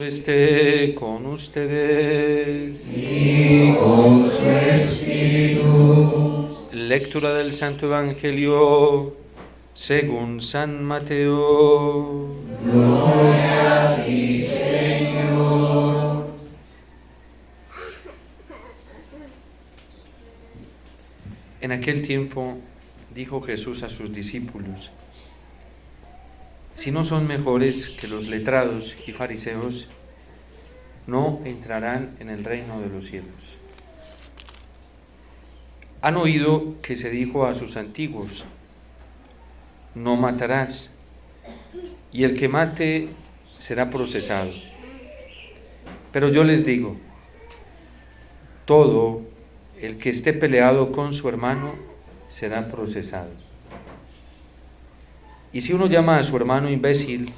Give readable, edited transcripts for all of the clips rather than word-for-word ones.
Esté con ustedes. Y con su espíritu. Lectura del Santo Evangelio según San Mateo. Gloria a ti, Señor. En aquel tiempo dijo Jesús a sus discípulos: si no son mejores que los letrados y fariseos, no entrarán en el reino de los cielos. Han oído que se dijo a sus antiguos: no matarás, y el que mate será procesado. Pero yo les digo, todo el que esté peleado con su hermano será procesado. Y si uno llama a su hermano imbécil,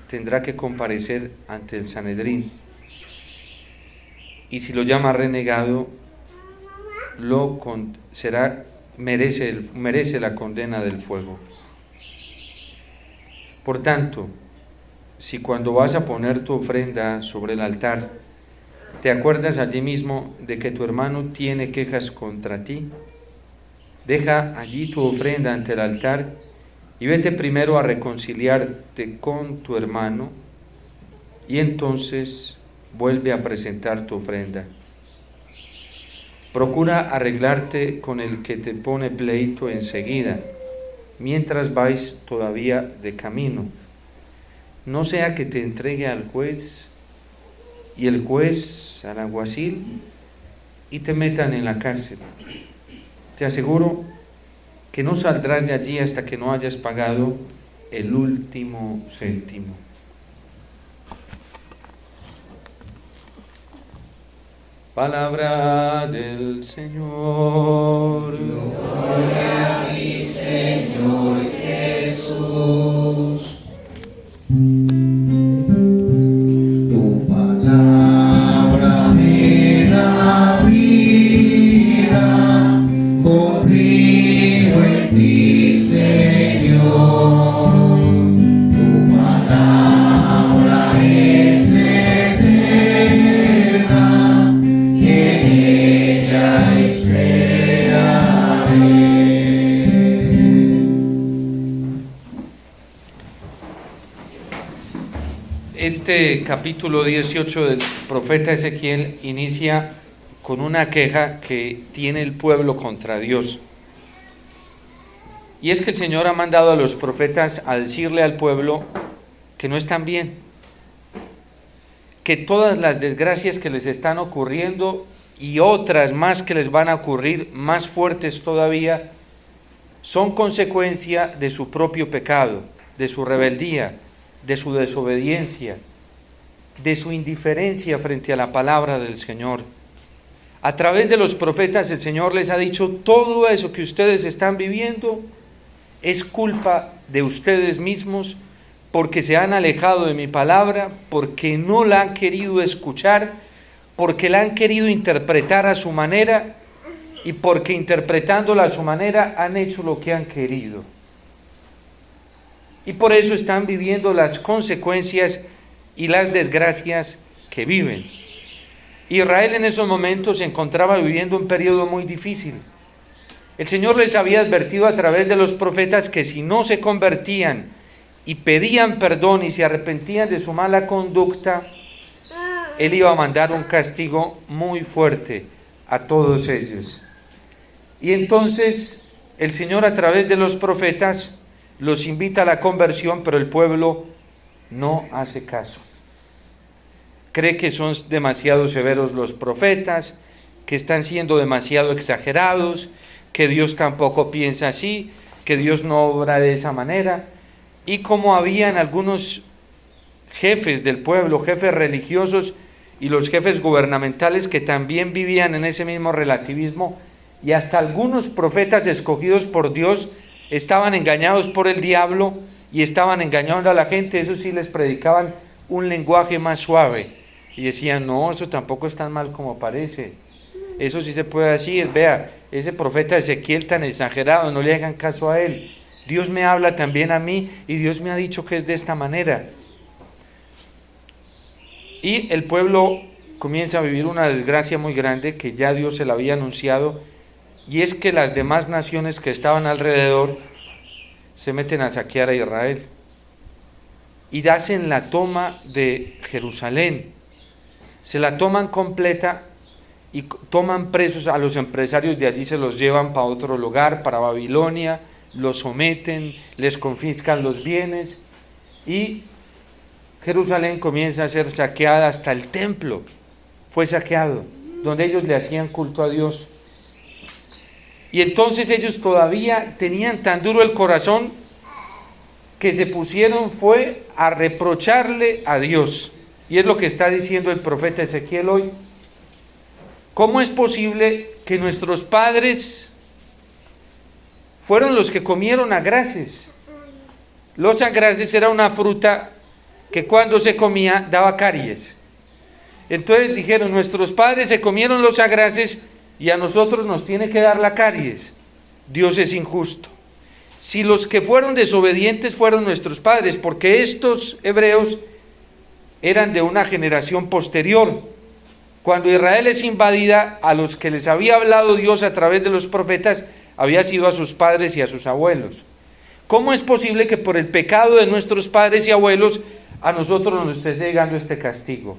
tendrá que comparecer ante el Sanedrín. Y si lo llama renegado, merece la condena del fuego. Por tanto, si cuando vas a poner tu ofrenda sobre el altar, te acuerdas allí mismo de que tu hermano tiene quejas contra ti, deja allí tu ofrenda ante el altar y vete primero a reconciliarte con tu hermano, y entonces vuelve a presentar tu ofrenda. Procura arreglarte con el que te pone pleito enseguida, mientras vais todavía de camino. No sea que te entregue al juez y el juez al alguacil y te metan en la cárcel. Te aseguro que no saldrás de allí hasta que no hayas pagado el último céntimo. Palabra del Señor. Gloria a ti, Señor Jesús. Tu palabra me da vida, confío en ti, Señor. Tu palabra es eterna, y en ella esperaré. Este capítulo 18 del profeta Ezequiel inicia con una queja que tiene el pueblo contra Dios. Y es que el Señor ha mandado a los profetas a decirle al pueblo que no están bien, que todas las desgracias que les están ocurriendo y otras más que les van a ocurrir, más fuertes todavía, son consecuencia de su propio pecado, de su rebeldía, de su desobediencia, de su indiferencia frente a la palabra del Señor. A través de los profetas el Señor les ha dicho: todo eso que ustedes están viviendo es culpa de ustedes mismos, porque se han alejado de mi palabra, porque no la han querido escuchar, porque la han querido interpretar a su manera, y porque interpretándola a su manera han hecho lo que han querido. Y por eso están viviendo las consecuencias y las desgracias que viven. Israel en esos momentos se encontraba viviendo un periodo muy difícil. El Señor les había advertido a través de los profetas que si no se convertían y pedían perdón y se arrepentían de su mala conducta, Él iba a mandar un castigo muy fuerte a todos ellos. Y entonces el Señor a través de los profetas los invita a la conversión, pero el pueblo no hace caso. Cree que son demasiado severos los profetas, que están siendo demasiado exagerados, que Dios tampoco piensa así, que Dios no obra de esa manera. Y como habían algunos jefes del pueblo, jefes religiosos y los jefes gubernamentales que también vivían en ese mismo relativismo, y hasta algunos profetas escogidos por Dios estaban engañados por el diablo y estaban engañando a la gente. Eso sí, les predicaban un lenguaje más suave y decían: no, eso tampoco es tan mal como parece, eso sí se puede decir, vea, ese profeta Ezequiel tan exagerado, no le hagan caso a él, Dios me habla también a mí y Dios me ha dicho que es de esta manera. Y el pueblo comienza a vivir una desgracia muy grande que ya Dios se la había anunciado, y es que las demás naciones que estaban alrededor se meten a saquear a Israel y hacen la toma de Jerusalén. Se la toman completa y toman presos a los empresarios de allí, se los llevan para otro lugar, para Babilonia, los someten, les confiscan los bienes y Jerusalén comienza a ser saqueada, hasta el templo fue saqueado, donde ellos le hacían culto a Dios. Y entonces ellos todavía tenían tan duro el corazón que se pusieron fue a reprocharle a Dios. Y es lo que está diciendo el profeta Ezequiel hoy. ¿Cómo es posible que nuestros padres fueron los que comieron agraces? Los agraces era una fruta que cuando se comía daba caries. Entonces dijeron, nuestros padres se comieron los agraces y a nosotros nos tiene que dar la caries. Dios es injusto. Si los que fueron desobedientes fueron nuestros padres, porque estos hebreos eran de una generación posterior. Cuando Israel es invadida, a los que les había hablado Dios a través de los profetas, había sido a sus padres y a sus abuelos. ¿Cómo es posible que por el pecado de nuestros padres y abuelos a nosotros nos esté llegando este castigo?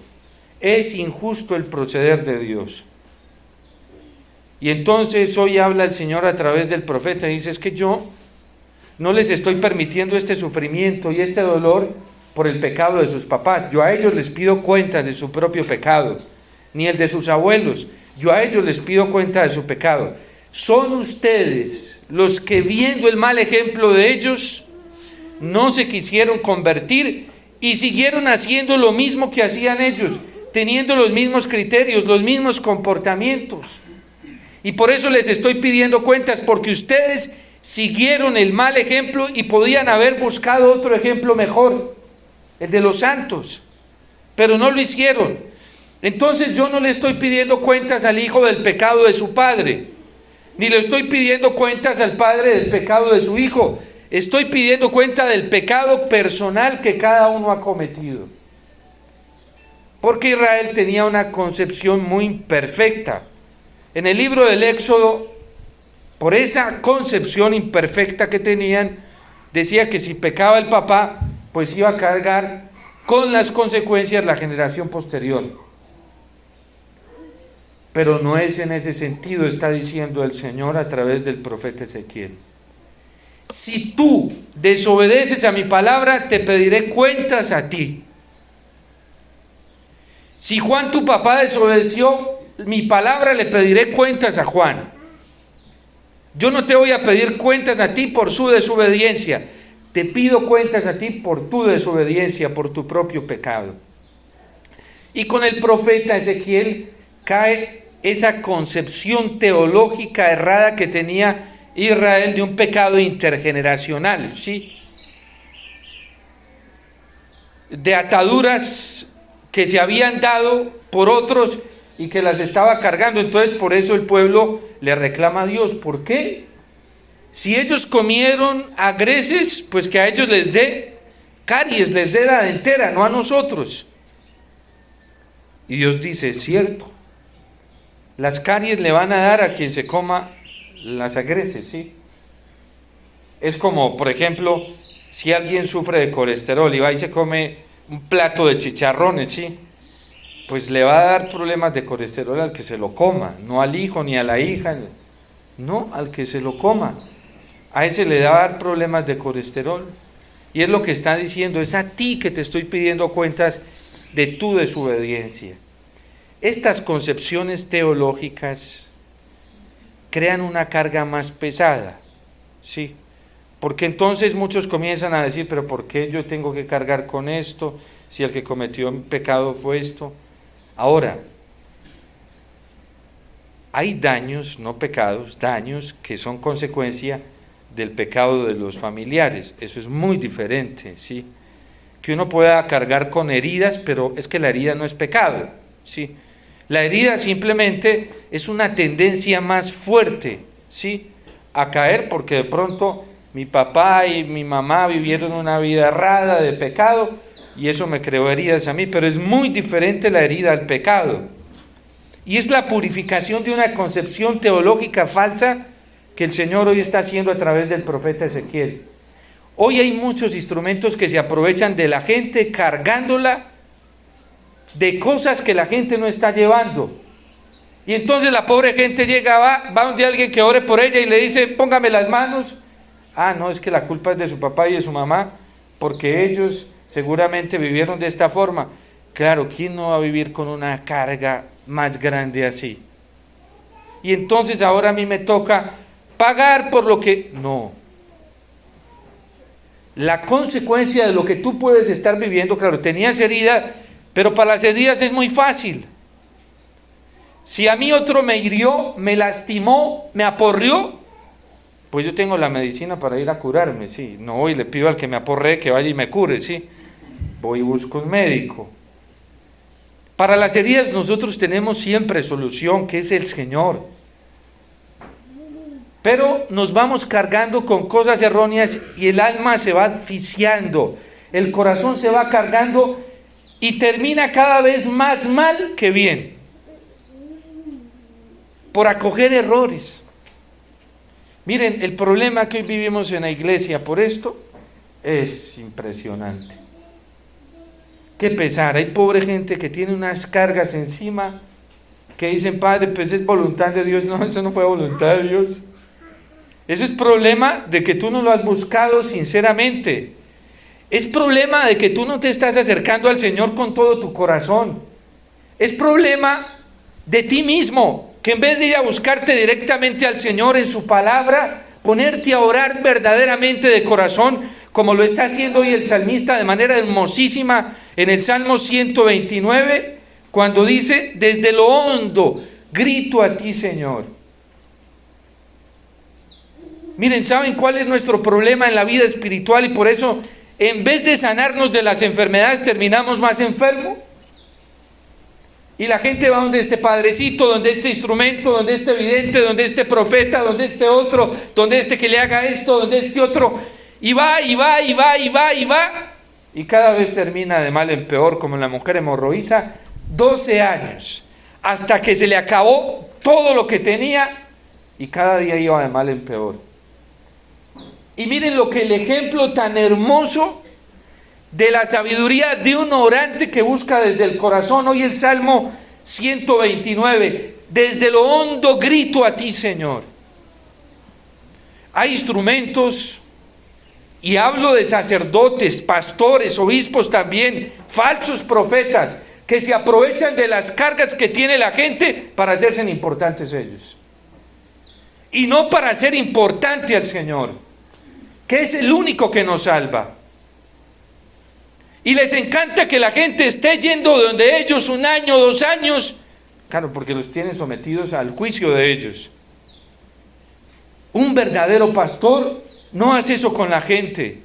Es injusto el proceder de Dios. Y entonces hoy habla el Señor a través del profeta y dice, es que yo no les estoy permitiendo este sufrimiento y este dolor por el pecado de sus papás. Yo a ellos les pido cuenta de su propio pecado, ni el de sus abuelos. Yo a ellos les pido cuenta de su pecado. Son ustedes los que, viendo el mal ejemplo de ellos, no se quisieron convertir y siguieron haciendo lo mismo que hacían ellos, teniendo los mismos criterios, los mismos comportamientos. Y por eso les estoy pidiendo cuentas, porque ustedes siguieron el mal ejemplo y podían haber buscado otro ejemplo mejor, el de los santos, pero no lo hicieron. Entonces yo no le estoy pidiendo cuentas al hijo del pecado de su padre, ni le estoy pidiendo cuentas al padre del pecado de su hijo. Estoy pidiendo cuenta del pecado personal que cada uno ha cometido. Porque Israel tenía una concepción muy imperfecta. En el libro del Éxodo, por esa concepción imperfecta que tenían, decía que si pecaba el papá, pues iba a cargar con las consecuencias la generación posterior. Pero no es en ese sentido, está diciendo el Señor a través del profeta Ezequiel. Si tú desobedeces a mi palabra, te pediré cuentas a ti. Si Juan tu papá desobedeció mi palabra, le pediré cuentas a Juan. Yo no te voy a pedir cuentas a ti por su desobediencia, te pido cuentas a ti por tu desobediencia, por tu propio pecado. Y con el profeta Ezequiel cae esa concepción teológica errada que tenía Israel de un pecado intergeneracional, ¿sí? De ataduras que se habían dado por otros y que las estaba cargando. Entonces por eso el pueblo le reclama a Dios. ¿Por qué? Si ellos comieron agreces, pues que a ellos les dé caries, les dé la dentera, no a nosotros. Y Dios dice, es cierto, las caries le van a dar a quien se coma las agreces, ¿sí? Es como, por ejemplo, si alguien sufre de colesterol y va y se come un plato de chicharrones, ¿sí? Pues le va a dar problemas de colesterol al que se lo coma, no al hijo ni a la hija, no, al que se lo coma. A ese le va a dar problemas de colesterol. Y es lo que está diciendo, es a ti que te estoy pidiendo cuentas de tu desobediencia. Estas concepciones teológicas crean una carga más pesada, ¿sí? Porque entonces muchos comienzan a decir, pero ¿por qué yo tengo que cargar con esto si el que cometió un pecado fue esto? Ahora, hay daños, no pecados, daños que son consecuencia del pecado de los familiares. Eso es muy diferente, ¿sí? Que uno pueda cargar con heridas, pero es que la herida no es pecado, ¿sí? La herida simplemente es una tendencia más fuerte, ¿sí? A caer porque de pronto mi papá y mi mamá vivieron una vida errada de pecado y eso me creó heridas a mí, pero es muy diferente la herida al pecado. Y es la purificación de una concepción teológica falsa que el Señor hoy está haciendo a través del profeta Ezequiel. Hoy hay muchos instrumentos que se aprovechan de la gente cargándola de cosas que la gente no está llevando. Y entonces la pobre gente llega, va donde alguien que ore por ella y le dice, póngame las manos. Ah, no, es que la culpa es de su papá y de su mamá, porque ellos seguramente vivieron de esta forma. Claro, ¿quién no va a vivir con una carga más grande así? Y entonces ahora a mí me toca pagar por lo que... No. La consecuencia de lo que tú puedes estar viviendo, claro, tenías herida, pero para las heridas es muy fácil. Si a mí otro me hirió, me lastimó, me aporrió, pues yo tengo la medicina para ir a curarme, sí. No voy y le pido al que me aporree que vaya y me cure, sí. Voy y busco un médico. Para las heridas nosotros tenemos siempre solución, que es el Señor. Pero nos vamos cargando con cosas erróneas y el alma se va asfixiando, el corazón se va cargando y termina cada vez más mal que bien, por acoger errores. Miren, el problema que hoy vivimos en la iglesia por esto es impresionante. Qué pesar, hay pobre gente que tiene unas cargas encima que dicen, Padre, pues es voluntad de Dios. No, eso no fue voluntad de Dios. Eso es problema de que tú no lo has buscado sinceramente. Es problema de que tú no te estás acercando al Señor con todo tu corazón. Es problema de ti mismo, que en vez de ir a buscarte directamente al Señor en su palabra, ponerte a orar verdaderamente de corazón, como lo está haciendo hoy el salmista de manera hermosísima en el Salmo 129, cuando dice, desde lo hondo, grito a ti, Señor. Miren, ¿saben cuál es nuestro problema en la vida espiritual? Y por eso, en vez de sanarnos de las enfermedades, terminamos más enfermos. Y la gente va donde este padrecito, donde este instrumento, donde este vidente, donde este profeta, donde este otro, donde este que le haga esto, donde este otro. Y va, y va, y va, y va, y va. Y cada vez termina de mal en peor, como la mujer hemorroísa, 12 años, hasta que se le acabó todo lo que tenía y cada día iba de mal en peor. Y miren lo que el ejemplo tan hermoso de la sabiduría de un orante que busca desde el corazón. Hoy el Salmo 129, desde lo hondo grito a ti, Señor. Hay instrumentos, y hablo de sacerdotes, pastores, obispos también, falsos profetas, que se aprovechan de las cargas que tiene la gente para hacerse importantes ellos. Y no para hacer importante al Señor, que es el único que nos salva. Y les encanta que la gente esté yendo de donde ellos 1 año, 2 años, claro, porque los tienen sometidos al juicio de ellos. Un verdadero pastor no hace eso con la gente,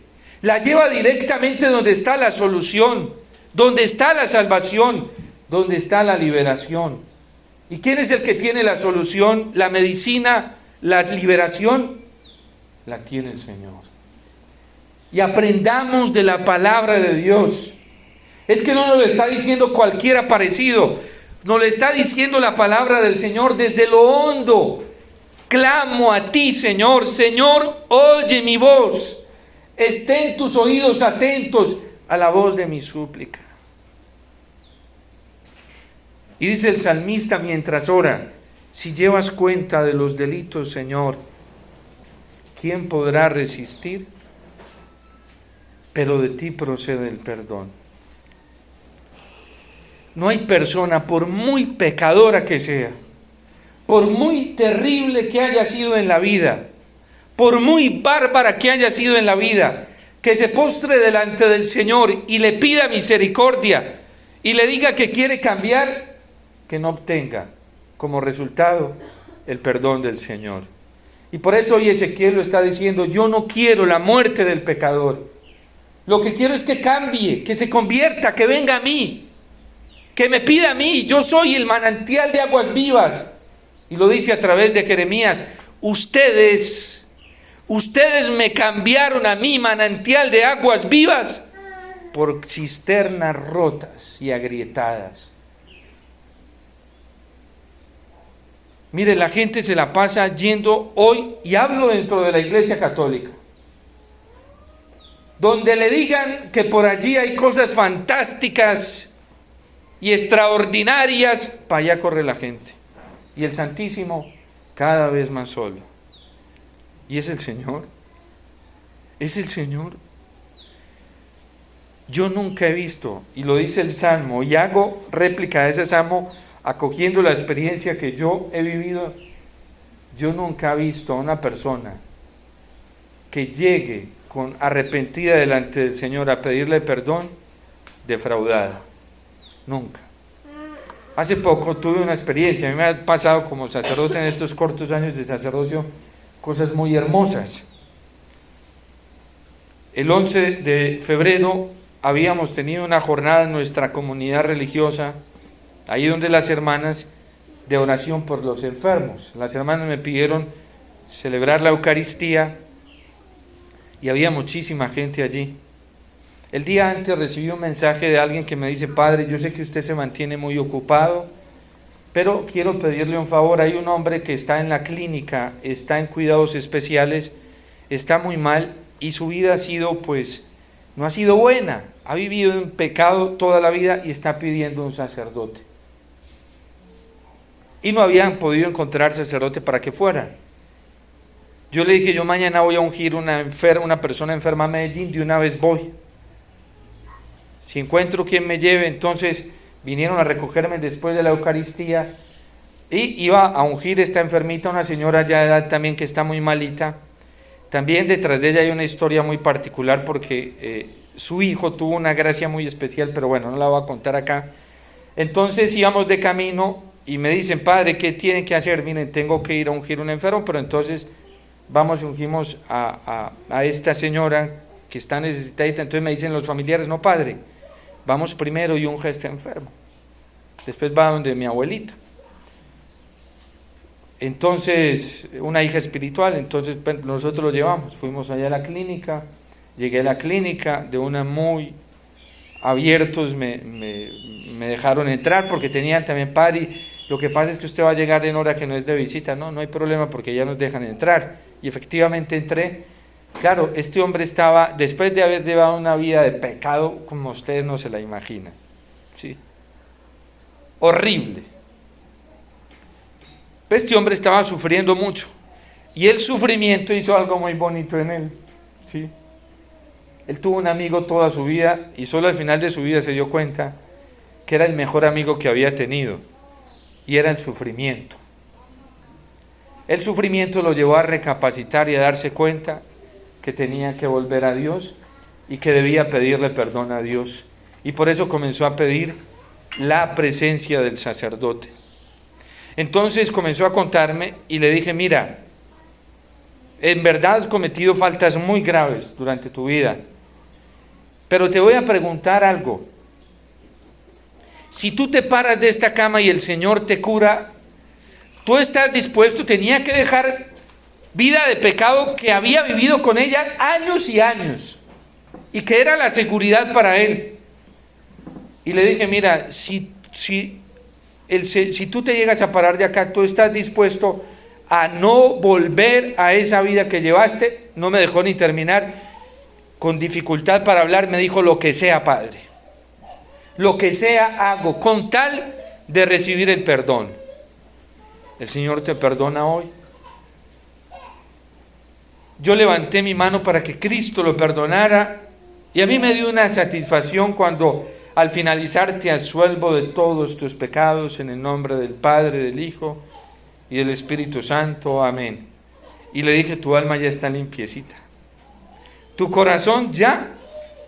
la lleva directamente donde está la solución, donde está la salvación, donde está la liberación. ¿Y quién es el que tiene la solución, la medicina, la liberación? La tiene el Señor. Y aprendamos de la palabra de Dios. Es que no nos lo está diciendo cualquier aparecido, nos lo está diciendo la palabra del Señor desde lo hondo. Clamo a ti, Señor. Señor, oye mi voz. Estén tus oídos atentos a la voz de mi súplica. Y dice el salmista mientras ora, si llevas cuenta de los delitos, Señor, ¿quién podrá resistir? Pero de ti procede el perdón. No hay persona, por muy pecadora que sea, por muy terrible que haya sido en la vida, por muy bárbara que haya sido en la vida, que se postre delante del Señor y le pida misericordia y le diga que quiere cambiar, que no obtenga como resultado el perdón del Señor. Y por eso hoy Ezequiel lo está diciendo, yo no quiero la muerte del pecador. Lo que quiero es que cambie, que se convierta, que venga a mí, que me pida a mí. Yo soy el manantial de aguas vivas. Y lo dice a través de Jeremías, ustedes me cambiaron a mí, manantial de aguas vivas, por cisternas rotas y agrietadas. Mire, la gente se la pasa yendo hoy, y hablo dentro de la Iglesia Católica, donde le digan que por allí hay cosas fantásticas y extraordinarias, para allá corre la gente. Y el Santísimo cada vez más solo. Y es el Señor. Es el Señor. Yo nunca he visto, y lo dice el Salmo, y hago réplica de ese Salmo, acogiendo la experiencia que yo he vivido. Yo nunca he visto a una persona que llegue con arrepentida delante del Señor a pedirle perdón, defraudada. Nunca. Hace poco tuve una experiencia, a mí me ha pasado como sacerdote en estos cortos años de sacerdocio cosas muy hermosas. El 11 de febrero habíamos tenido una jornada en nuestra comunidad religiosa, ahí donde las hermanas, de oración por los enfermos. Las hermanas me pidieron celebrar la Eucaristía y había muchísima gente allí. El día antes recibí un mensaje de alguien que me dice: padre, yo sé que usted se mantiene muy ocupado, pero quiero pedirle un favor. Hay un hombre que está en la clínica, está en cuidados especiales, está muy mal y su vida ha sido, no ha sido buena. Ha vivido en pecado toda la vida y está pidiendo un sacerdote. Y no habían podido encontrar sacerdote para que fuera. Yo le dije: yo mañana voy a ungir una persona enferma a Medellín, de una vez voy. Si encuentro quien me lleve. Entonces vinieron a recogerme después de la Eucaristía y iba a ungir esta enfermita, una señora ya de edad también que está muy malita. También detrás de ella hay una historia muy particular porque su hijo tuvo una gracia muy especial, pero bueno, no la voy a contar acá. Entonces íbamos de camino y me dicen: padre, ¿qué tienen que hacer? Miren, tengo que ir a ungir un enfermo, pero entonces vamos y ungimos a esta señora que está necesitada. Entonces me dicen los familiares: no, padre, vamos primero y unja a este enfermo, después va donde mi abuelita. Entonces, una hija espiritual. Entonces nosotros lo llevamos, fuimos allá a la clínica. Llegué a la clínica, de una muy abiertos me dejaron entrar porque tenían también: padre, lo que pasa es que usted va a llegar en hora que no es de visita. No hay problema, porque ya nos dejan entrar. Y efectivamente entré. Claro, este hombre estaba, después de haber llevado una vida de pecado, como ustedes no se la imaginan, ¿sí? Horrible. Este hombre estaba sufriendo mucho, y el sufrimiento hizo algo muy bonito en él, ¿sí? Él tuvo un amigo toda su vida, y solo al final de su vida se dio cuenta que era el mejor amigo que había tenido, y era el sufrimiento. El sufrimiento lo llevó a recapacitar y a darse cuenta que tenía que volver a Dios y que debía pedirle perdón a Dios. Y por eso comenzó a pedir la presencia del sacerdote. Entonces comenzó a contarme y le dije: mira, en verdad has cometido faltas muy graves durante tu vida, pero te voy a preguntar algo. Si tú te paras de esta cama y el Señor te cura, ¿tú estás dispuesto? Tenía que dejar vida de pecado que había vivido con ella años y años, y que era la seguridad para él. Y le dije: mira, si tú te llegas a parar de acá, ¿tú estás dispuesto a no volver a esa vida que llevaste? No me dejó ni terminar, con dificultad para hablar, me dijo: lo que sea, padre, lo que sea hago, con tal de recibir el perdón. ¿El Señor te perdona hoy? Yo levanté mi mano para que Cristo lo perdonara, y a mí me dio una satisfacción cuando al finalizar: te absuelvo de todos tus pecados en el nombre del Padre, del Hijo y del Espíritu Santo, amén. Y le dije: tu alma ya está limpiecita, tu corazón ya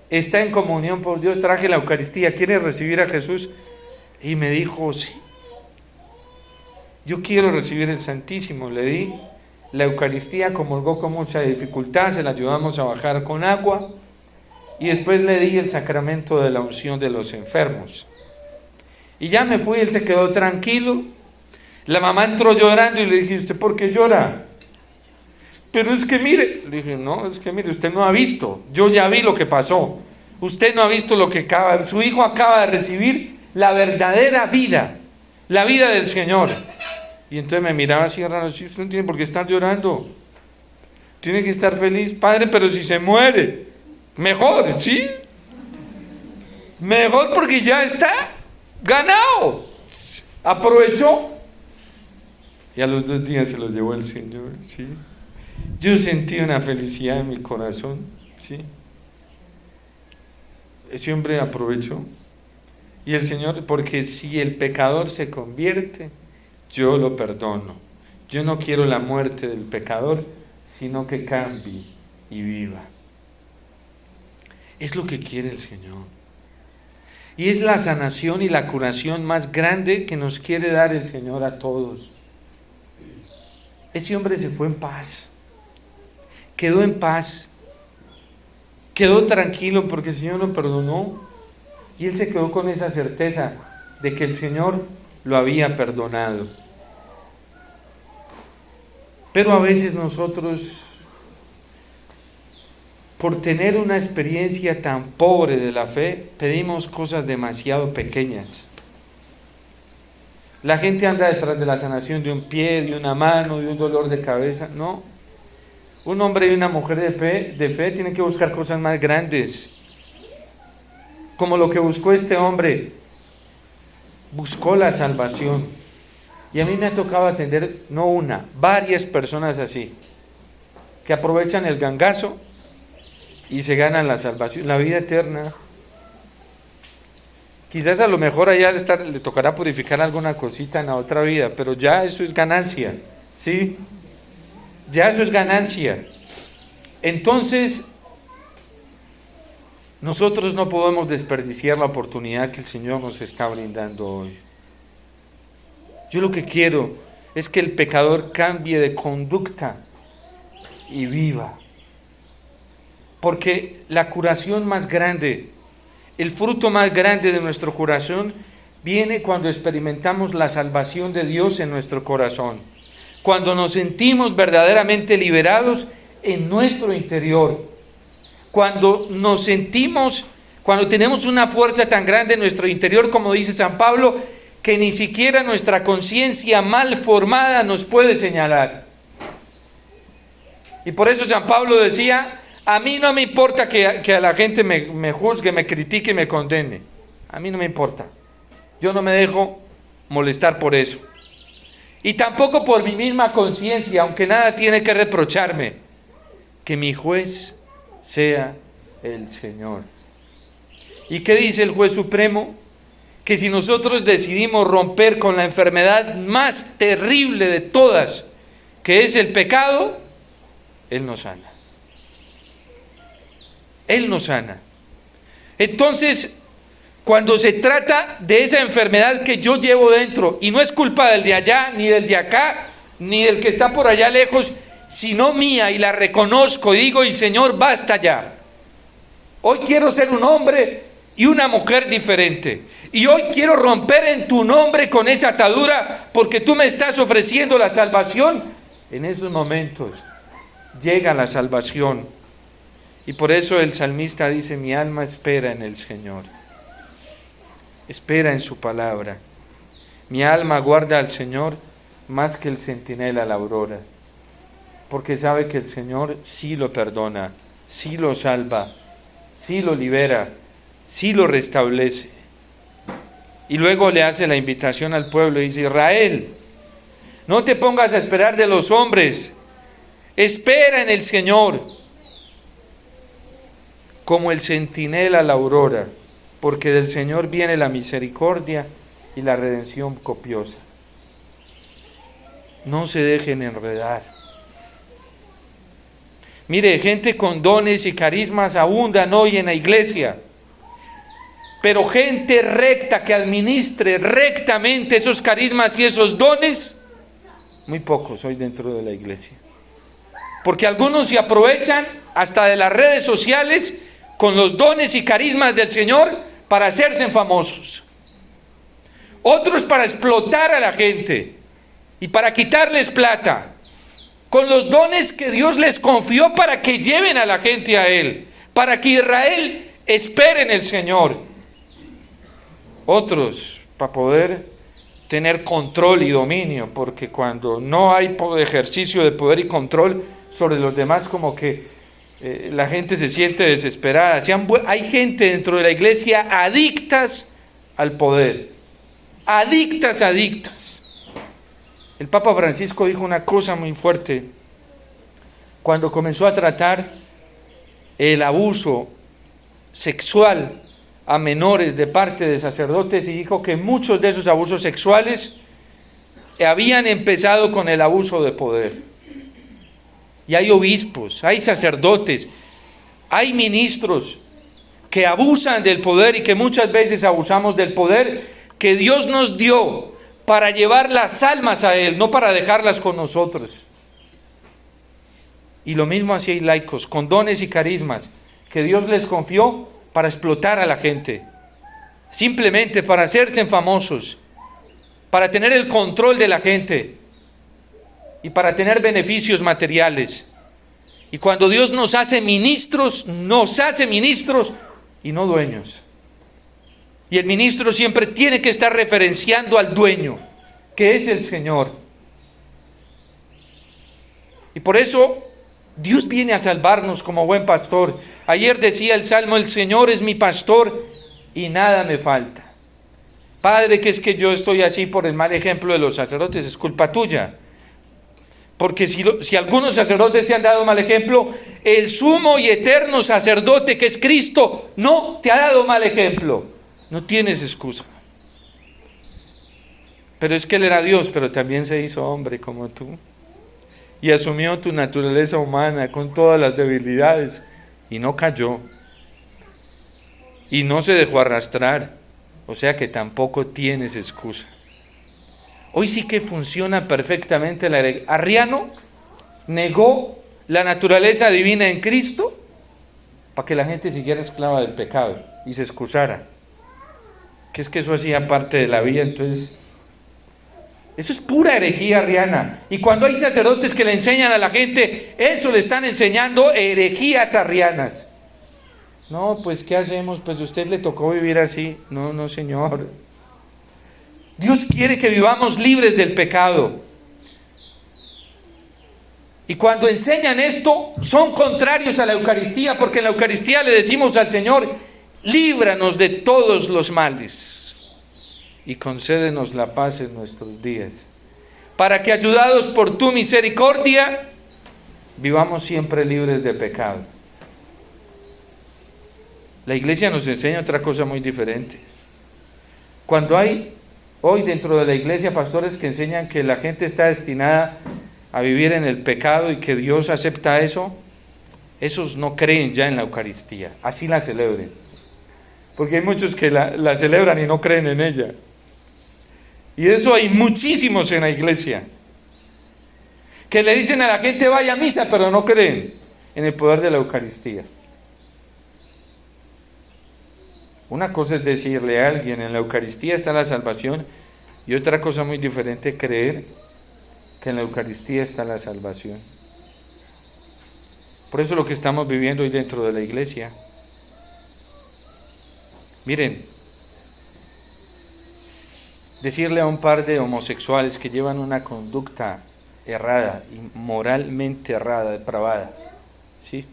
está en comunión por Dios. Traje la Eucaristía, ¿quieres recibir a Jesús? Y me dijo: sí, yo quiero recibir el Santísimo. Le di la Eucaristía, comulgó con mucha dificultad, se la ayudamos a bajar con agua, y después le di el sacramento de la unción de los enfermos. Y ya me fui, él se quedó tranquilo. La mamá entró llorando y le dije: ¿usted por qué llora? Pero es que mire, le dije: no, es que mire, usted no ha visto, yo ya vi lo que pasó. Usted no ha visto lo que su hijo acaba de recibir la verdadera vida, la vida del Señor. Y entonces me miraba así raro, sí, usted no tiene por qué estar llorando, tiene que estar feliz. Padre, pero si se muere, mejor, ¿sí? Mejor, porque ya está ganado, aprovechó. Y a los 2 días se lo llevó el Señor, ¿sí? Yo sentí una felicidad en mi corazón, ¿sí? Ese hombre aprovechó. Y el Señor, porque si el pecador se convierte, yo lo perdono. Yo no quiero la muerte del pecador, sino que cambie y viva. Es lo que quiere el Señor. Y es la sanación y la curación más grande que nos quiere dar el Señor a todos. Ese hombre se fue en paz. Quedó en paz. Quedó tranquilo porque el Señor lo perdonó. Y él se quedó con esa certeza de que el Señor lo había perdonado. Pero a veces nosotros, por tener una experiencia tan pobre de la fe, pedimos cosas demasiado pequeñas. La gente anda detrás de la sanación de un pie, de una mano, de un dolor de cabeza. No. Un hombre y una mujer de fe tienen que buscar cosas más grandes. Como lo que buscó este hombre. Buscó la salvación. Y a mí me ha tocado atender, no una, varias personas así, que aprovechan el gangazo y se ganan la salvación, la vida eterna. Quizás a lo mejor allá le tocará purificar alguna cosita en la otra vida, pero ya eso es ganancia, ¿sí? Ya eso es ganancia. Entonces, nosotros no podemos desperdiciar la oportunidad que el Señor nos está brindando hoy. Yo lo que quiero es que el pecador cambie de conducta y viva. Porque la curación más grande, el fruto más grande de nuestro corazón, viene cuando experimentamos la salvación de Dios en nuestro corazón. Cuando nos sentimos verdaderamente liberados en nuestro interior. Cuando nos sentimos, cuando tenemos una fuerza tan grande en nuestro interior, como dice San Pablo, que ni siquiera nuestra conciencia mal formada nos puede señalar. Y por eso San Pablo decía, a mí no me importa que a la gente me juzgue, me critique y me condene. A mí no me importa. Yo no me dejo molestar por eso. Y tampoco por mi misma conciencia, aunque nada tiene que reprocharme. Que mi juez sea el Señor. ¿Y qué dice el juez supremo? Que si nosotros decidimos romper con la enfermedad más terrible de todas, que es el pecado, Él nos sana. Él nos sana. Entonces, cuando se trata de esa enfermedad que yo llevo dentro, y no es culpa del de allá, ni del de acá, ni del que está por allá lejos, sino mía, y la reconozco y digo, y Señor, basta ya. Hoy quiero ser un hombre y una mujer diferente. Y hoy quiero romper en tu nombre con esa atadura, porque tú me estás ofreciendo la salvación. En esos momentos llega la salvación. Y por eso el salmista dice, mi alma espera en el Señor. Espera en su palabra. Mi alma guarda al Señor más que el centinela a la aurora. Porque sabe que el Señor sí lo perdona, sí lo salva, sí lo libera, sí lo restablece. Y luego le hace la invitación al pueblo y dice, Israel, no te pongas a esperar de los hombres, espera en el Señor, como el centinela a la aurora, porque del Señor viene la misericordia y la redención copiosa. No se dejen enredar. Mire, gente con dones y carismas abundan hoy en la iglesia. Pero gente recta que administre rectamente esos carismas y esos dones, muy pocos hoy dentro de la iglesia. Porque algunos se aprovechan hasta de las redes sociales con los dones y carismas del Señor para hacerse famosos. Otros para explotar a la gente y para quitarles plata. Con los dones que Dios les confió para que lleven a la gente a Él. Para que Israel Espera en el Señor. Otros, para poder tener control y dominio, porque cuando no hay ejercicio de poder y control sobre los demás, como que la gente se siente desesperada. Hay gente dentro de la iglesia adictas al poder, adictas. El Papa Francisco dijo una cosa muy fuerte cuando comenzó a tratar el abuso sexual a menores de parte de sacerdotes, y dijo que muchos de esos abusos sexuales habían empezado con el abuso de poder. Y hay obispos, hay sacerdotes, hay ministros que abusan del poder, y que muchas veces abusamos del poder que Dios nos dio para llevar las almas a Él, no para dejarlas con nosotros. Y lo mismo así hay laicos, con dones y carismas que Dios les confió para explotar a la gente, simplemente para hacerse famosos, para tener el control de la gente y para tener beneficios materiales. Y cuando Dios nos hace ministros y no dueños. Y el ministro siempre tiene que estar referenciando al dueño, que es el Señor. Y por eso Dios viene a salvarnos como buen pastor. Ayer decía el Salmo: el Señor es mi pastor y nada me falta. Padre, que es que yo estoy así por el mal ejemplo de los sacerdotes, es culpa tuya. Porque si algunos sacerdotes te han dado mal ejemplo, el sumo y eterno sacerdote, que es Cristo, no te ha dado mal ejemplo. No tienes excusa. Pero es que Él era Dios, pero también se hizo hombre como tú. Y asumió tu naturaleza humana con todas las debilidades. Y no cayó. Y no se dejó arrastrar. O sea que tampoco tienes excusa. Hoy sí que funciona perfectamente la herejía. Arriano negó la naturaleza divina en Cristo para que la gente siguiera esclava del pecado y se excusara. Que es que eso hacía parte de la vida, entonces... Eso es pura herejía arriana. Y cuando hay sacerdotes que le enseñan a la gente, eso le están enseñando herejías arrianas. No, pues ¿qué hacemos? Pues a usted le tocó vivir así. No, Señor. Dios quiere que vivamos libres del pecado. Y cuando enseñan esto, son contrarios a la Eucaristía, porque en la Eucaristía le decimos al Señor: líbranos de todos los males y concédenos la paz en nuestros días, para que, ayudados por tu misericordia, vivamos siempre libres de pecado. La iglesia nos enseña otra cosa muy diferente. Cuando hay hoy dentro de la iglesia pastores que enseñan que la gente está destinada a vivir en el pecado y que Dios acepta eso, esos no creen ya en la Eucaristía, así la celebren. Porque hay muchos que la celebran y no creen en ella. Y eso hay muchísimos en la iglesia, que le dicen a la gente vaya a misa, pero no creen en el poder de la Eucaristía. Una cosa es decirle a alguien: en la Eucaristía está la salvación, y otra cosa muy diferente, creer que en la Eucaristía está la salvación. Por eso lo que estamos viviendo hoy dentro de la iglesia. Miren, decirle a un par de homosexuales que llevan una conducta errada, y moralmente errada, depravada, ¿sí?,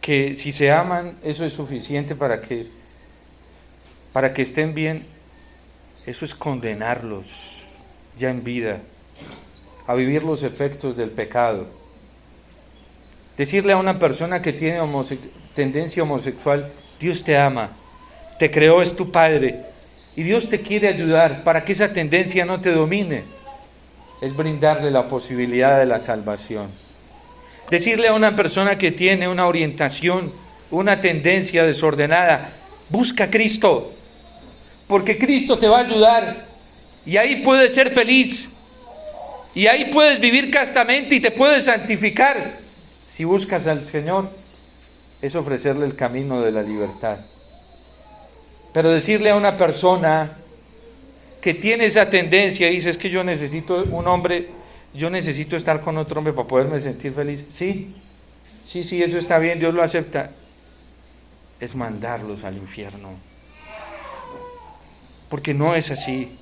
que si se aman, eso es suficiente para que estén bien, eso es condenarlos ya en vida a vivir los efectos del pecado. Decirle a una persona que tiene tendencia homosexual: Dios te ama, te creó, es tu Padre, y Dios te quiere ayudar para que esa tendencia no te domine, es brindarle la posibilidad de la salvación. Decirle a una persona que tiene una orientación, una tendencia desordenada: busca a Cristo, porque Cristo te va a ayudar, y ahí puedes ser feliz, y ahí puedes vivir castamente y te puedes santificar. Si buscas al Señor, es ofrecerle el camino de la libertad. Pero decirle a una persona que tiene esa tendencia y dice: es que yo necesito un hombre, yo necesito estar con otro hombre para poderme sentir feliz. Sí, sí, eso está bien, Dios lo acepta, es mandarlos al infierno. Porque no es así.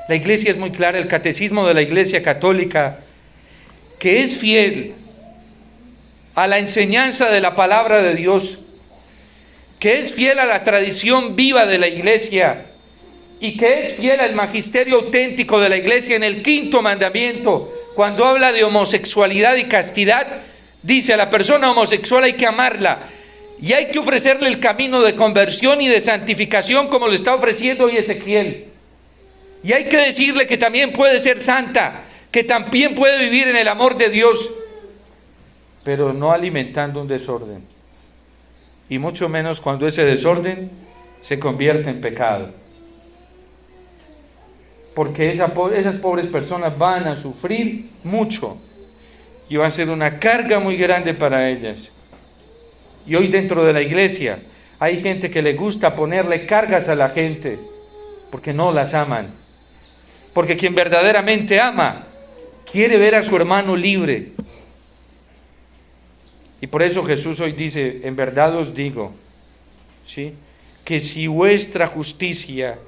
La iglesia es muy clara, el catecismo de la Iglesia Católica, que es fiel a la enseñanza de la palabra de Dios, que es fiel a la tradición viva de la iglesia y que es fiel al magisterio auténtico de la iglesia. En el 5º mandamiento, cuando habla de homosexualidad y castidad, dice: a la persona homosexual hay que amarla y hay que ofrecerle el camino de conversión y de santificación, como lo está ofreciendo hoy Ezequiel. Y hay que decirle que también puede ser santa, que también puede vivir en el amor de Dios, pero no alimentando un desorden, y mucho menos cuando ese desorden se convierte en pecado, porque esas pobres personas van a sufrir mucho y va a ser una carga muy grande para ellas. Y hoy dentro de la iglesia hay gente que le gusta ponerle cargas a la gente porque no las aman, porque quien verdaderamente ama quiere ver a su hermano libre. Y por eso Jesús hoy dice: en verdad os digo, ¿sí?, que si vuestra justicia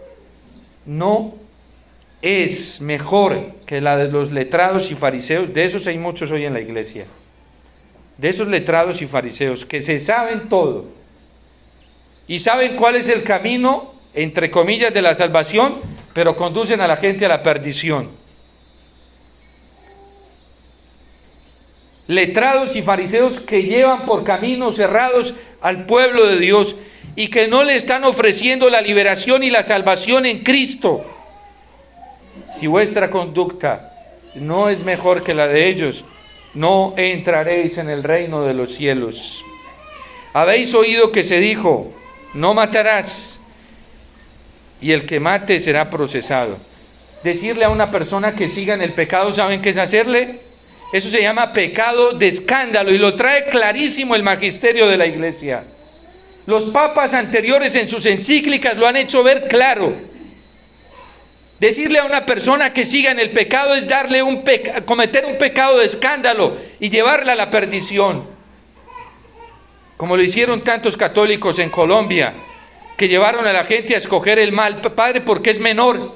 no es mejor que la de los letrados y fariseos, de esos hay muchos hoy en la iglesia, de esos letrados y fariseos que se saben todo y saben cuál es el camino, entre comillas, de la salvación, pero conducen a la gente a la perdición. Letrados y fariseos que llevan por caminos cerrados al pueblo de Dios y que no le están ofreciendo la liberación y la salvación en Cristo. Si vuestra conducta no es mejor que la de ellos, no entraréis en el reino de los cielos. Habéis oído que se dijo: no matarás, y el que mate será procesado. Decirle a una persona que siga en el pecado, ¿saben qué es hacerle? Eso se llama pecado de escándalo, y lo trae clarísimo el magisterio de la iglesia. Los papas anteriores en sus encíclicas lo han hecho ver claro. Decirle a una persona que siga en el pecado es darle cometer un pecado de escándalo y llevarla a la perdición. Como lo hicieron tantos católicos en Colombia, que llevaron a la gente a escoger el mal, padre, porque es menor.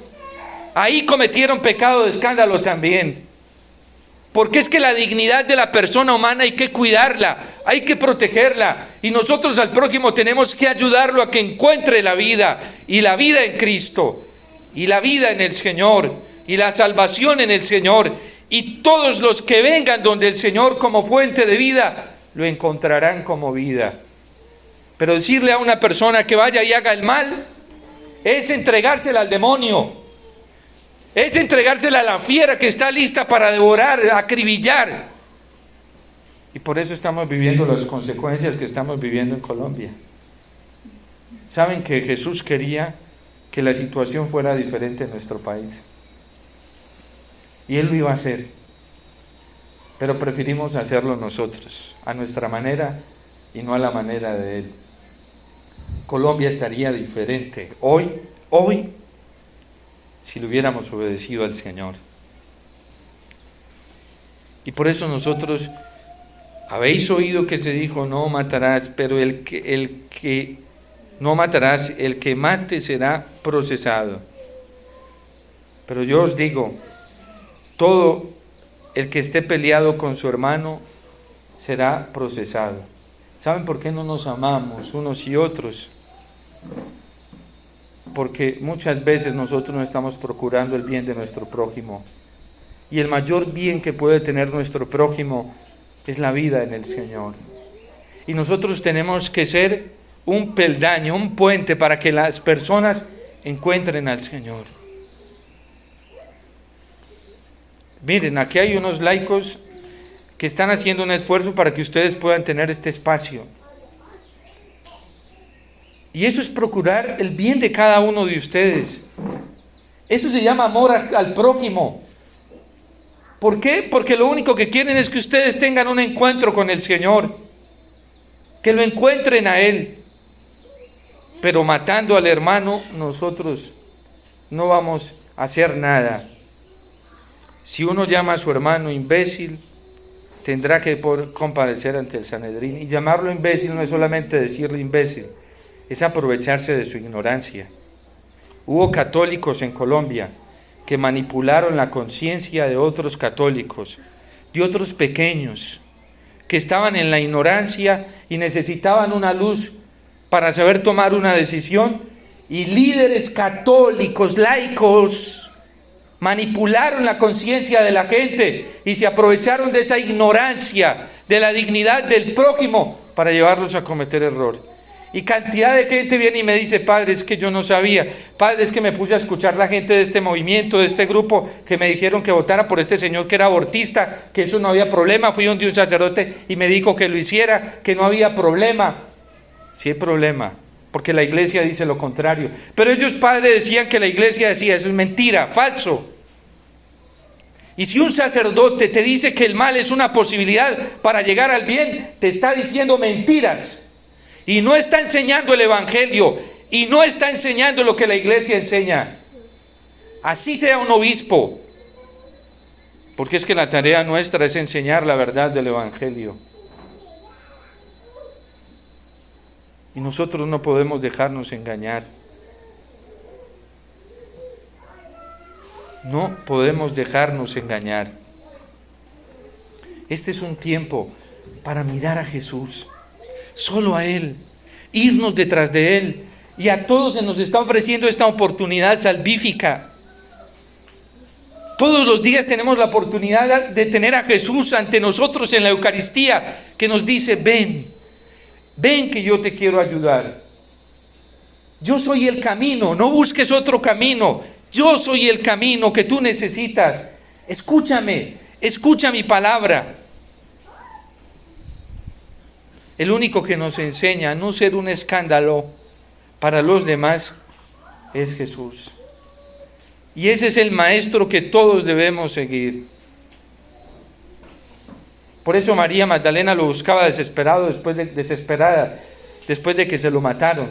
Ahí cometieron pecado de escándalo también. Porque es que la dignidad de la persona humana hay que cuidarla, hay que protegerla, y nosotros al prójimo tenemos que ayudarlo a que encuentre la vida, y la vida en Cristo, y la vida en el Señor, y la salvación en el Señor, y todos los que vengan donde el Señor como fuente de vida, lo encontrarán como vida. Pero decirle a una persona que vaya y haga el mal, es entregársela al demonio. Es entregársela a la fiera que está lista para devorar, acribillar. Y por eso estamos viviendo las consecuencias que estamos viviendo en Colombia. Saben que Jesús quería que la situación fuera diferente en nuestro país. Y Él lo iba a hacer. Pero preferimos hacerlo nosotros, a nuestra manera y no a la manera de Él. Colombia estaría diferente hoy, si le hubiéramos obedecido al Señor. Y por eso nosotros, habéis oído que se dijo: no matarás, pero el que no matarás, el que mate será procesado. Pero yo os digo, todo el que esté peleado con su hermano será procesado. ¿Saben por qué no nos amamos unos y otros? Porque muchas veces nosotros no estamos procurando el bien de nuestro prójimo. Y el mayor bien que puede tener nuestro prójimo es la vida en el Señor. Y nosotros tenemos que ser un peldaño, un puente para que las personas encuentren al Señor. Miren, aquí hay unos laicos que están haciendo un esfuerzo para que ustedes puedan tener este espacio. Y eso es procurar el bien de cada uno de ustedes. Eso se llama amor al prójimo. ¿Por qué? Porque lo único que quieren es que ustedes tengan un encuentro con el Señor, que lo encuentren a Él. Pero matando al hermano, nosotros no vamos a hacer nada. Si uno llama a su hermano imbécil, tendrá que comparecer ante el Sanedrín. Y llamarlo imbécil no es solamente decirle imbécil, es aprovecharse de su ignorancia. Hubo católicos en Colombia que manipularon la conciencia de otros católicos, de otros pequeños, que estaban en la ignorancia y necesitaban una luz para saber tomar una decisión, y líderes católicos, laicos, manipularon la conciencia de la gente y se aprovecharon de esa ignorancia, de la dignidad del prójimo, para llevarlos a cometer error. Y cantidad de gente viene y me dice: padre, es que yo no sabía, padre, es que me puse a escuchar la gente de este movimiento, de este grupo, que me dijeron que votara por este señor que era abortista, que eso no había problema. Fui donde un sacerdote y me dijo que lo hiciera, que no había problema. Sí hay problema, porque la iglesia dice lo contrario. Pero ellos, padre, decían que la iglesia decía: eso es mentira, falso. Y si un sacerdote te dice que el mal es una posibilidad para llegar al bien, te está diciendo mentiras. Y no está enseñando el evangelio, y no está enseñando lo que la iglesia enseña. Así sea un obispo, porque es que la tarea nuestra es enseñar la verdad del evangelio. Y nosotros no podemos dejarnos engañar. No podemos dejarnos engañar. Este es un tiempo para mirar a Jesús, solo a Él, irnos detrás de Él. Y a todos se nos está ofreciendo esta oportunidad salvífica. Todos los días tenemos la oportunidad de tener a Jesús ante nosotros en la Eucaristía, que nos dice: ven, ven que yo te quiero ayudar. Yo soy el camino, no busques otro camino. Yo soy el camino que tú necesitas. Escúchame, escucha mi palabra. El único que nos enseña a no ser un escándalo para los demás es Jesús. Y ese es el maestro que todos debemos seguir. Por eso María Magdalena lo buscaba desesperada después de que se lo mataron.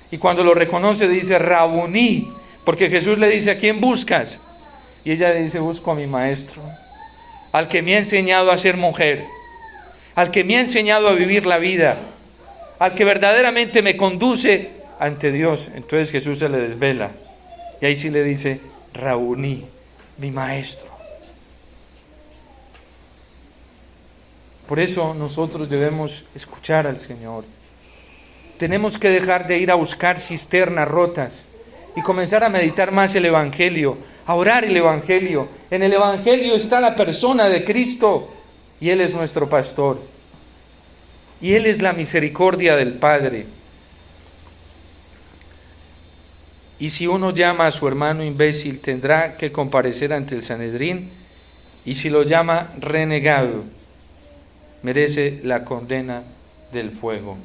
Y cuando lo reconoce dice: Rabuní, porque Jesús le dice: ¿a quién buscas? Y ella le dice: busco a mi maestro, al que me ha enseñado a ser mujer, al que me ha enseñado a vivir la vida, al que verdaderamente me conduce ante Dios. Entonces Jesús se le desvela y ahí sí le dice: Rabuní, mi maestro. Por eso nosotros debemos escuchar al Señor. Tenemos que dejar de ir a buscar cisternas rotas y comenzar a meditar más el Evangelio, a orar el Evangelio. En el Evangelio está la persona de Cristo y Él es nuestro pastor. Y Él es la misericordia del Padre. Y si uno llama a su hermano imbécil, tendrá que comparecer ante el Sanedrín, y si lo llama renegado, merece la condena del fuego.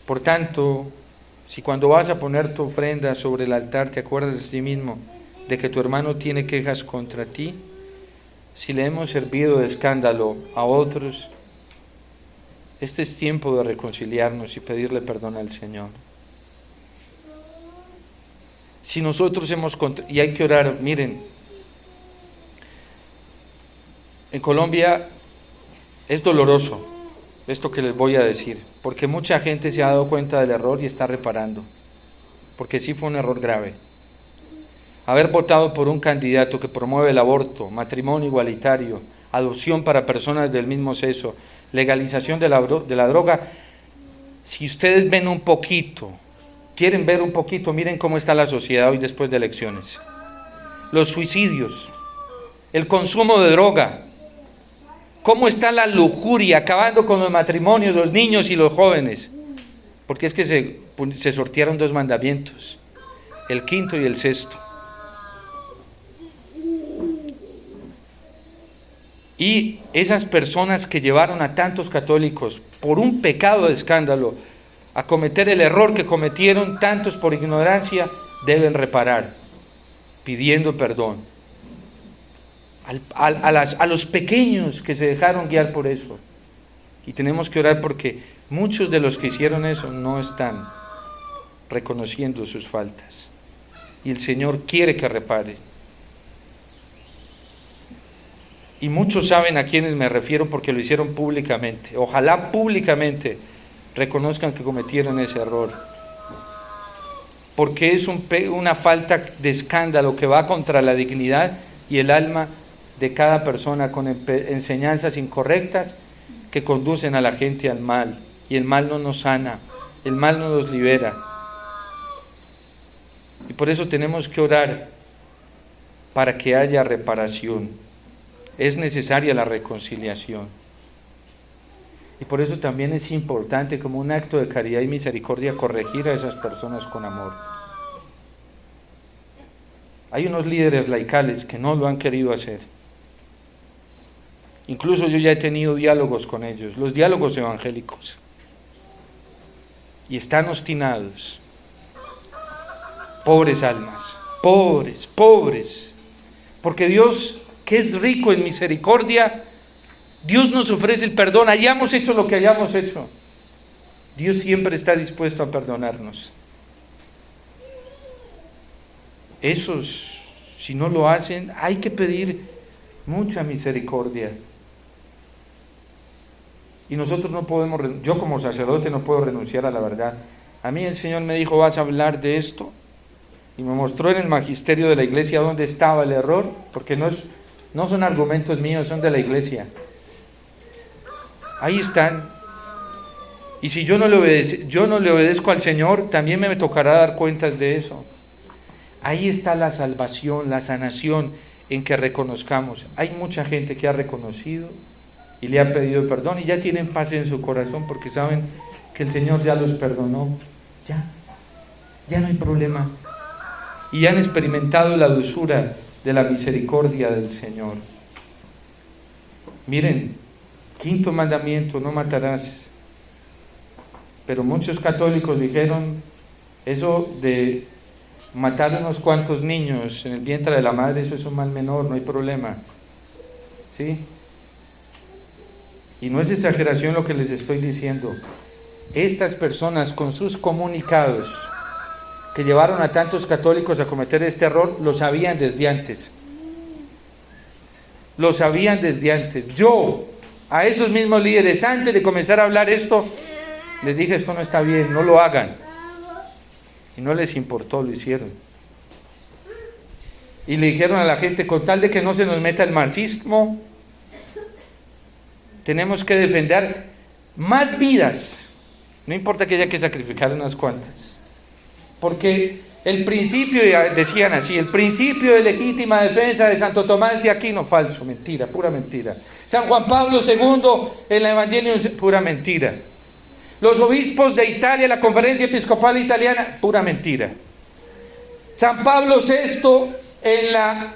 Por tanto, si cuando vas a poner tu ofrenda sobre el altar te acuerdas de sí mismo de que tu hermano tiene quejas contra ti, si le hemos servido de escándalo a otros, este es tiempo de reconciliarnos y pedirle perdón al Señor. Si nosotros y hay que orar, miren, en Colombia es doloroso esto que les voy a decir, porque mucha gente se ha dado cuenta del error y está reparando, porque sí fue un error grave. Haber votado por un candidato que promueve el aborto, matrimonio igualitario, adopción para personas del mismo sexo, legalización de la droga. Si ustedes ven un poquito, quieren ver un poquito, miren cómo está la sociedad hoy después de elecciones. Los suicidios, el consumo de droga, cómo está la lujuria, acabando con los matrimonios, los niños y los jóvenes. Porque es que se sortearon 2 mandamientos, el 5.º y el 6.º. Y esas personas que llevaron a tantos católicos por un pecado de escándalo a cometer el error que cometieron tantos por ignorancia, deben reparar, pidiendo perdón. A los pequeños que se dejaron guiar por eso. Y tenemos que orar porque muchos de los que hicieron eso no están reconociendo sus faltas. Y el Señor quiere que repare. Y muchos saben a quienes me refiero porque lo hicieron públicamente. Ojalá públicamente reconozcan que cometieron ese error. Porque es una falta de escándalo que va contra la dignidad y el alma de cada persona, con enseñanzas incorrectas que conducen a la gente al mal. Y el mal no nos sana, el mal no nos libera. Y por eso tenemos que orar para que haya reparación. Es necesaria la reconciliación. Y por eso también es importante, como un acto de caridad y misericordia, corregir a esas personas con amor. Hay unos líderes laicales que no lo han querido hacer. Incluso yo ya he tenido diálogos con ellos, los diálogos evangélicos. Y están obstinados. Pobres almas, pobres. Porque Dios, que es rico en misericordia, Dios nos ofrece el perdón, hayamos hecho lo que hayamos hecho. Dios siempre está dispuesto a perdonarnos. Esos, si no lo hacen, hay que pedir mucha misericordia. Y nosotros no podemos, yo como sacerdote no puedo renunciar a la verdad. A mí el Señor me dijo, vas a hablar de esto. Y me mostró en el magisterio de la iglesia dónde estaba el error, porque no son argumentos míos, son de la iglesia. Ahí están. Y si yo no le obedezco al Señor, también me tocará dar cuentas de eso. Ahí está la salvación, la sanación, en que reconozcamos. Hay mucha gente que ha reconocido y le ha pedido perdón y ya tienen paz en su corazón porque saben que el Señor ya los perdonó. Ya no hay problema. Y han experimentado la dulzura de la misericordia del Señor. Miren, 5º mandamiento, no matarás. Pero muchos católicos dijeron, eso de matar a unos cuantos niños en el vientre de la madre, eso es un mal menor, no hay problema. ¿Sí? Y no es exageración lo que les estoy diciendo. Estas personas con sus comunicados que llevaron a tantos católicos a cometer este error, lo sabían desde antes. Lo sabían desde antes. Yo, a esos mismos líderes, antes de comenzar a hablar esto, les dije, esto no está bien, no lo hagan. Y no les importó, lo hicieron. Y le dijeron a la gente, con tal de que no se nos meta el marxismo, tenemos que defender más vidas. No importa que haya que sacrificar unas cuantas. Porque el principio, decían así, el principio de legítima defensa de Santo Tomás de Aquino, falso, mentira, pura mentira. San Juan Pablo II en la Evangelio, pura mentira. Los obispos de Italia, la Conferencia Episcopal Italiana, pura mentira. San Pablo VI en la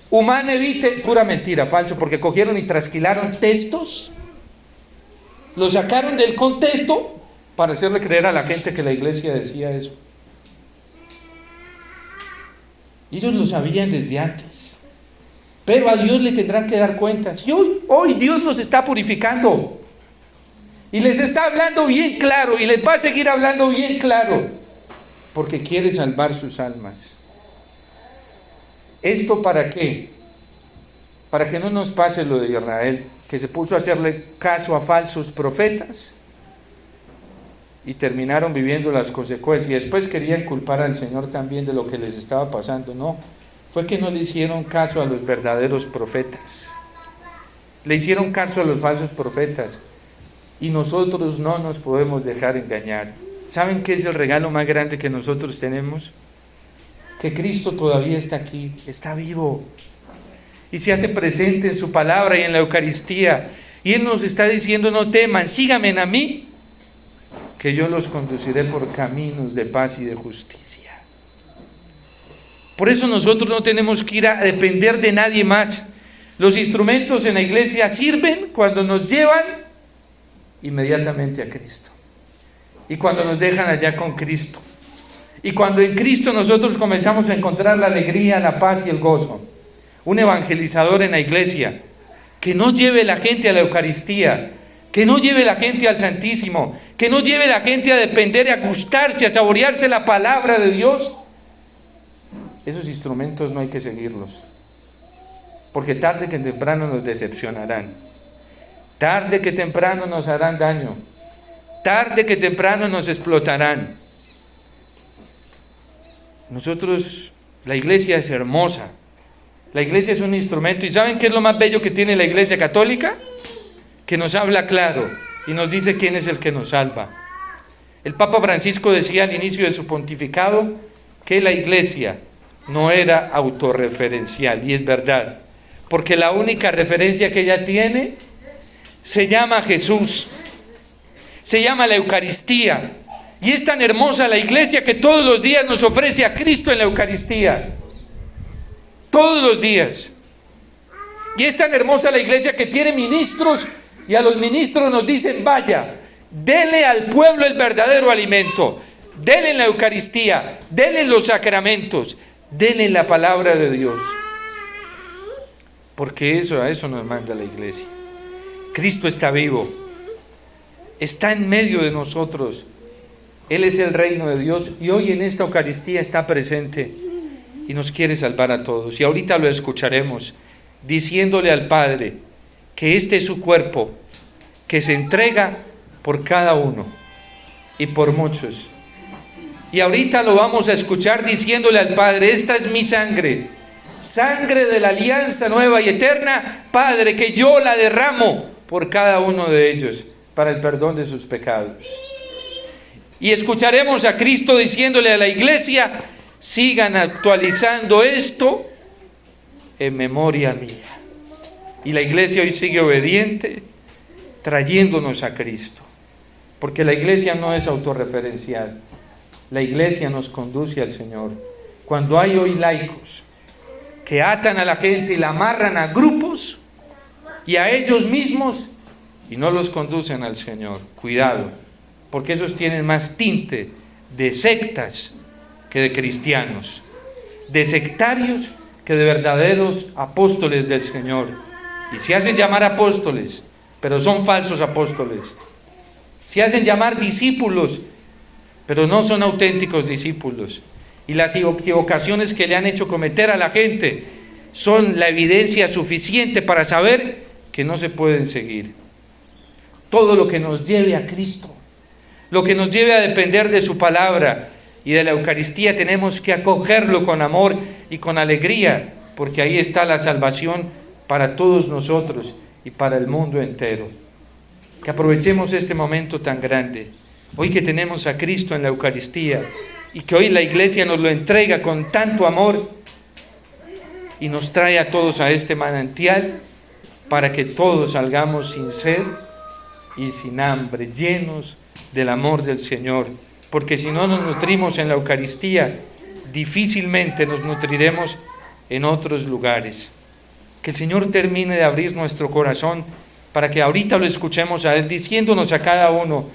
Humane Vitae, pura mentira, falso, porque cogieron y trasquilaron textos, los sacaron del contexto para hacerle creer a la gente que la iglesia decía eso. Ellos lo sabían desde antes. Pero a Dios le tendrán que dar cuentas. Y hoy Dios los está purificando. Y les está hablando bien claro. Y les va a seguir hablando bien claro. Porque quiere salvar sus almas. ¿Esto para qué? Para que no nos pase lo de Israel, que se puso a hacerle caso a falsos profetas. Y terminaron viviendo las consecuencias. Y después querían culpar al Señor también de lo que les estaba pasando. No, fue que no le hicieron caso a los verdaderos profetas. Le hicieron caso a los falsos profetas. Y nosotros no nos podemos dejar engañar. ¿Saben qué es el regalo más grande que nosotros tenemos? Que Cristo todavía está aquí, está vivo. Y se hace presente en su palabra y en la Eucaristía. Y Él nos está diciendo, no teman, síganme a mí, que yo los conduciré por caminos de paz y de justicia. Por eso nosotros no tenemos que ir a depender de nadie más. Los instrumentos en la iglesia sirven cuando nos llevan inmediatamente a Cristo. Y cuando nos dejan allá con Cristo. Y cuando en Cristo nosotros comenzamos a encontrar la alegría, la paz y el gozo. Un evangelizador en la iglesia que no lleve la gente a la Eucaristía, que no lleve la gente al Santísimo, que no lleve la gente a depender, a gustarse, a saborearse la palabra de Dios. Esos instrumentos no hay que seguirlos. porque tarde que temprano nos decepcionarán, tarde que temprano nos harán daño, tarde que temprano nos explotarán. Nosotros, la iglesia es hermosa, la iglesia es un instrumento. ¿Y saben qué es lo más bello que tiene la iglesia católica? Que nos habla claro y nos dice quién es el que nos salva. El Papa Francisco decía al inicio de su pontificado que la iglesia no era autorreferencial, y es verdad, porque la única referencia que ella tiene se llama Jesús, se llama la Eucaristía, y es tan hermosa la iglesia que todos los días nos ofrece a Cristo en la Eucaristía, todos los días. Y es tan hermosa la iglesia que tiene ministros, y a los ministros nos dicen: vaya, dele al pueblo el verdadero alimento, dele en la Eucaristía, dele en los sacramentos, dele en la palabra de Dios, porque a eso nos manda la iglesia. Cristo está vivo, está en medio de nosotros, Él es el reino de Dios, y hoy en esta Eucaristía está presente y nos quiere salvar a todos. Y ahorita lo escucharemos diciéndole al Padre que este es su cuerpo, que se entrega por cada uno y por muchos. Y ahorita lo vamos a escuchar diciéndole al Padre: esta es mi sangre, sangre de la alianza nueva y eterna, Padre, que yo la derramo por cada uno de ellos para el perdón de sus pecados. Y escucharemos a Cristo diciéndole a la iglesia: sigan actualizando esto en memoria mía. Y la iglesia hoy sigue obediente, trayéndonos a Cristo, porque la iglesia no es autorreferencial, la iglesia nos conduce al Señor. Cuando hay hoy laicos que atan a la gente y la amarran a grupos y a ellos mismos y no los conducen al Señor, cuidado, porque esos tienen más tinte de sectas que de cristianos, de sectarios que de verdaderos apóstoles del Señor. Y se hacen llamar apóstoles, pero son falsos apóstoles. Se hacen llamar discípulos, pero no son auténticos discípulos. Y las equivocaciones que le han hecho cometer a la gente son la evidencia suficiente para saber que no se pueden seguir. Todo lo que nos lleve a Cristo, lo que nos lleve a depender de su palabra y de la Eucaristía, tenemos que acogerlo con amor y con alegría, porque ahí está la salvación para todos nosotros y para el mundo entero. Que aprovechemos este momento tan grande, hoy que tenemos a Cristo en la Eucaristía, y que hoy la iglesia nos lo entrega con tanto amor y nos trae a todos a este manantial para que todos salgamos sin sed y sin hambre, llenos del amor del Señor, porque si no nos nutrimos en la Eucaristía, difícilmente nos nutriremos en otros lugares. Que el Señor termine de abrir nuestro corazón para que ahorita lo escuchemos a Él diciéndonos a cada uno: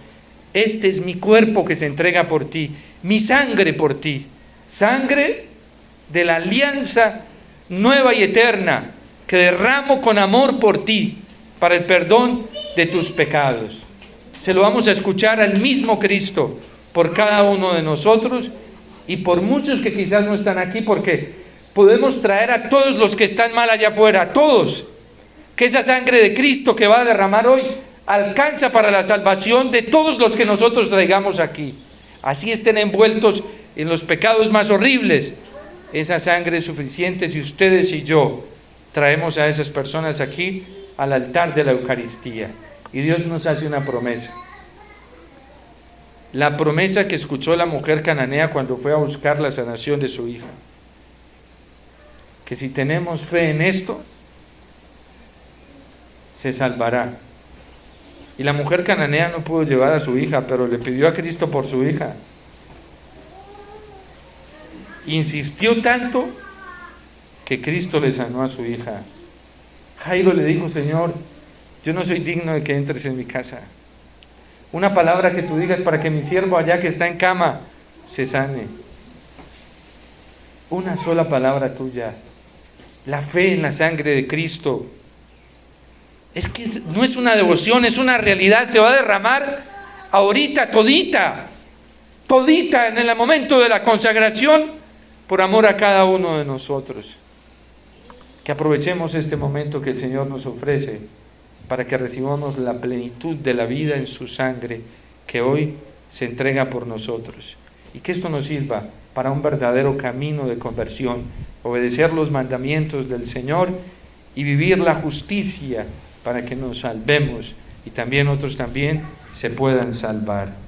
este es mi cuerpo que se entrega por ti, mi sangre por ti, sangre de la alianza nueva y eterna que derramo con amor por ti para el perdón de tus pecados. Se lo vamos a escuchar al mismo Cristo por cada uno de nosotros y por muchos que quizás no están aquí, porque podemos traer a todos los que están mal allá afuera, a todos, que esa sangre de Cristo que va a derramar hoy alcanza para la salvación de todos los que nosotros traigamos aquí. Así estén envueltos en los pecados más horribles, esa sangre es suficiente si ustedes y yo traemos a esas personas aquí al altar de la Eucaristía. Y Dios nos hace una promesa. La promesa que escuchó la mujer cananea cuando fue a buscar la sanación de su hija. Que si tenemos fe en esto, se salvará. Y la mujer cananea no pudo llevar a su hija, pero le pidió a Cristo por su hija. Insistió tanto que Cristo le sanó a su hija. Jairo le dijo: Señor, yo no soy digno de que entres en mi casa. Una palabra que tú digas para que mi siervo allá que está en cama se sane. Una sola palabra tuya. La fe en la sangre de Cristo. Es que no es una devoción, es una realidad. Se va a derramar ahorita todita en el momento de la consagración, por amor a cada uno de nosotros. Que aprovechemos este momento que el Señor nos ofrece para que recibamos la plenitud de la vida en su sangre que hoy se entrega por nosotros. Y que esto nos sirva para un verdadero camino de conversión, obedecer los mandamientos del Señor y vivir la justicia para que nos salvemos y también otros también se puedan salvar.